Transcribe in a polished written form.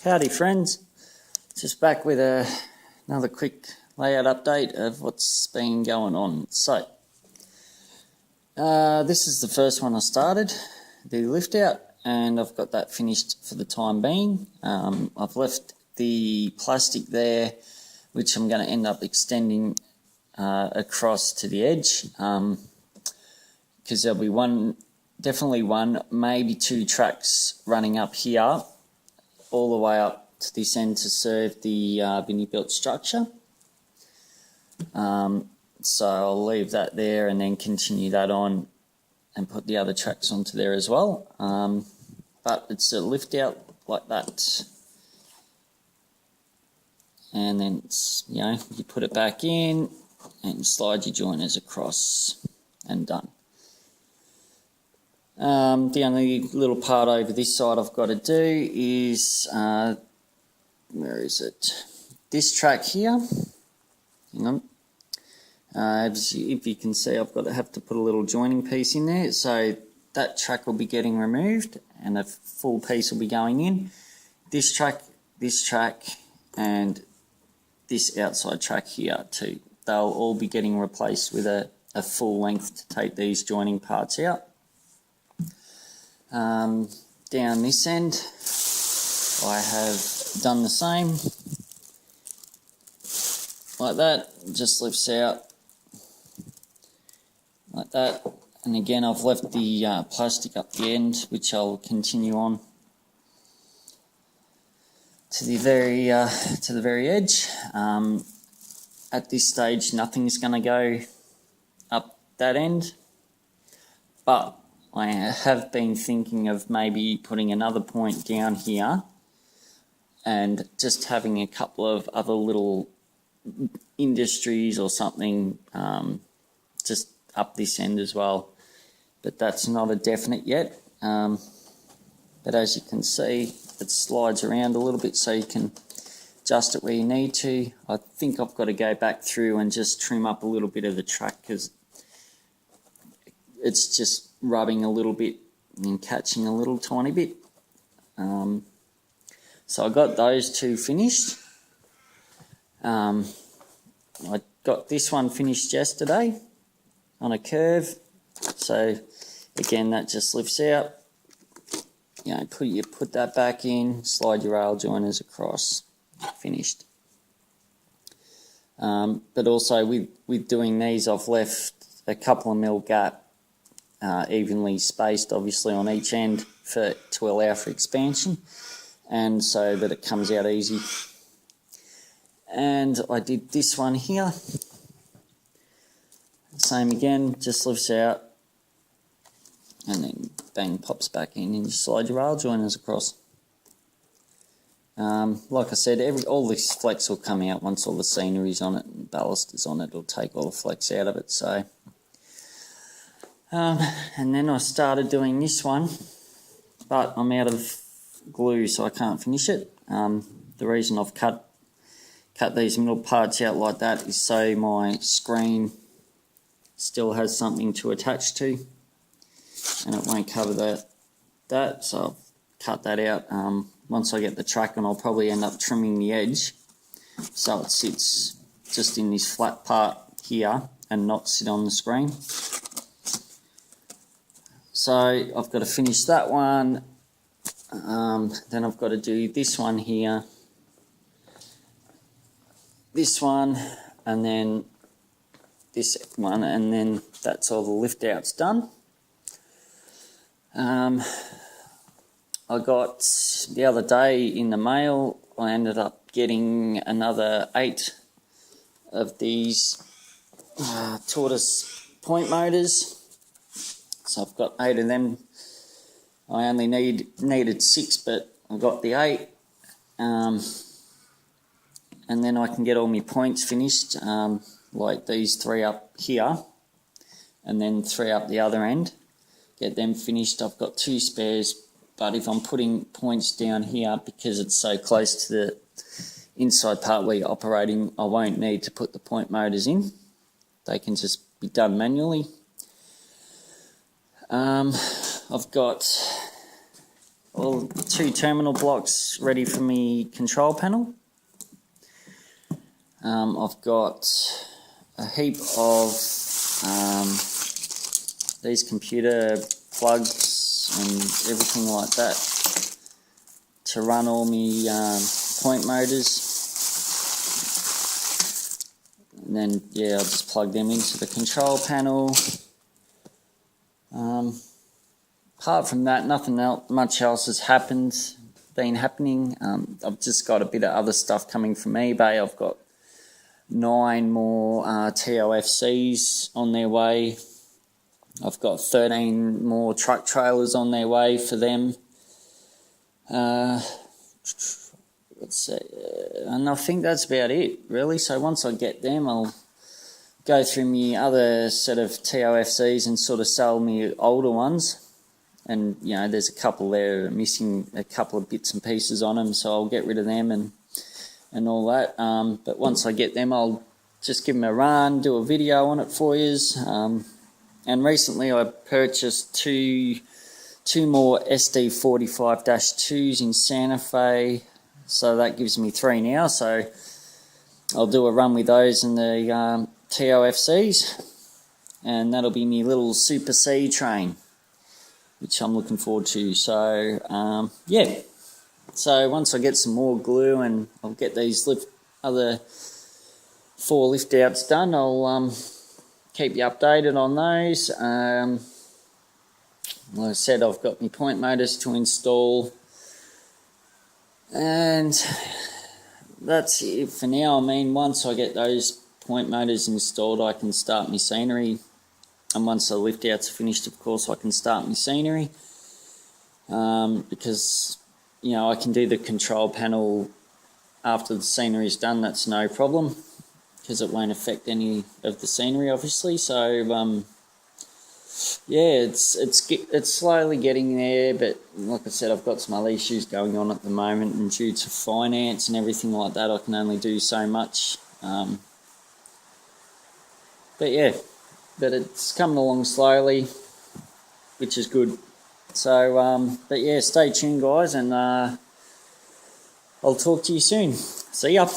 Howdy friends, just back with another quick layout update of what's been going on. So this is the first one I started, the lift out, and I've got that finished for the time being. I've left the plastic there, which I'm going to end up extending across to the edge, because there'll be definitely one, maybe two tracks running up here all the way up to this end to serve the Binny-built structure. So I'll leave that there and then continue that on and put the other tracks onto there as well. But it's a lift out like that, and then you put it back in and slide your joiners across and done. The only little part over this side I've got to do is, where is it? This track here. Hang on. If you can see, I've got to have to put a little joining piece in there. So that track will be getting removed and a full piece will be going in. This track, and this outside track here too. They'll all be getting replaced with a full length to take these joining parts out. Down this end, I have done the same, like that, just lifts out like that, and again I've left the plastic up the end, which I'll continue on to the very edge. At this stage nothing's going to go up that end, but I have been thinking of maybe putting another point down here and just having a couple of other little industries or something just up this end as well. But that's not a definite yet. But as you can see, it slides around a little bit so you can adjust it where you need to. I think I've got to go back through and just trim up a little bit of the track because it's just rubbing a little bit and catching a little tiny bit. So I got those two finished. I got this one finished yesterday on a curve. So again, that just lifts out. You put that back in, slide your rail joiners across, finished. But also with doing these, I've left a couple of mil gap, evenly spaced obviously on each end to allow for expansion and so that it comes out easy. And I did this one here, same again, just lifts out and then bang, pops back in and you slide your rail joiners across. Like I said, all this flex will come out once all the scenery's on it and ballast is on it. It'll take all the flex out of it. So and then I started doing this one, but I'm out of glue so I can't finish it. The reason I've cut these middle parts out like that is so my screen still has something to attach to and it won't cover that, so I've cut that out. Once I get the track on, I'll probably end up trimming the edge so it sits just in this flat part here and not sit on the screen. So I've got to finish that one, then I've got to do this one here, this one, and then this one, and then that's all the lift outs done. I got the other day in the mail, I ended up getting another 8 of these tortoise point motors. So I've got 8 of them. I only needed 6, but I got the 8. And then I can get all my points finished, like these 3 up here, and then 3 up the other end. Get them finished. I've got 2 spares, but if I'm putting points down here, because it's so close to the inside part where you're operating, I won't need to put the point motors in. They can just be done manually. I've got all 2 terminal blocks ready for me control panel. I've got a heap of these computer plugs and everything like that to run all my point motors. And then, yeah, I'll just plug them into the control panel. Apart from that, nothing else, much else has been happening. I've just got a bit of other stuff coming from eBay. I've got 9 more TOFCs on their way. I've got 13 more truck trailers on their way for them. And I think that's about it, really. So once I get them, I'll go through my other set of TOFCs and sort of sell me older ones. And, you know, there's a couple there missing a couple of bits and pieces on them, so I'll get rid of them and all that. But once I get them, I'll just give them a run, do a video on it for you. And recently I purchased two more SD45-2s in Santa Fe, so that gives me 3 now. So I'll do a run with those in the TOFCs, and that'll be my little Super C train, which I'm looking forward to. So yeah, so once I get some more glue and I'll get these other 4 lift outs done, I'll keep you updated on those. Like I said, I've got my point motors to install, and that's it for now. I mean, once I get those point motors installed, I can start my scenery. And once the lift outs are finished, of course, I can start my scenery. Because, you know, I can do the control panel after the scenery is done. That's no problem, because it won't affect any of the scenery, obviously. So, yeah, it's slowly getting there. But like I said, I've got some other issues going on at the moment, and due to finance and everything like that, I can only do so much. But yeah. But it's coming along slowly, which is good. So, but yeah, stay tuned, guys, and I'll talk to you soon. See ya.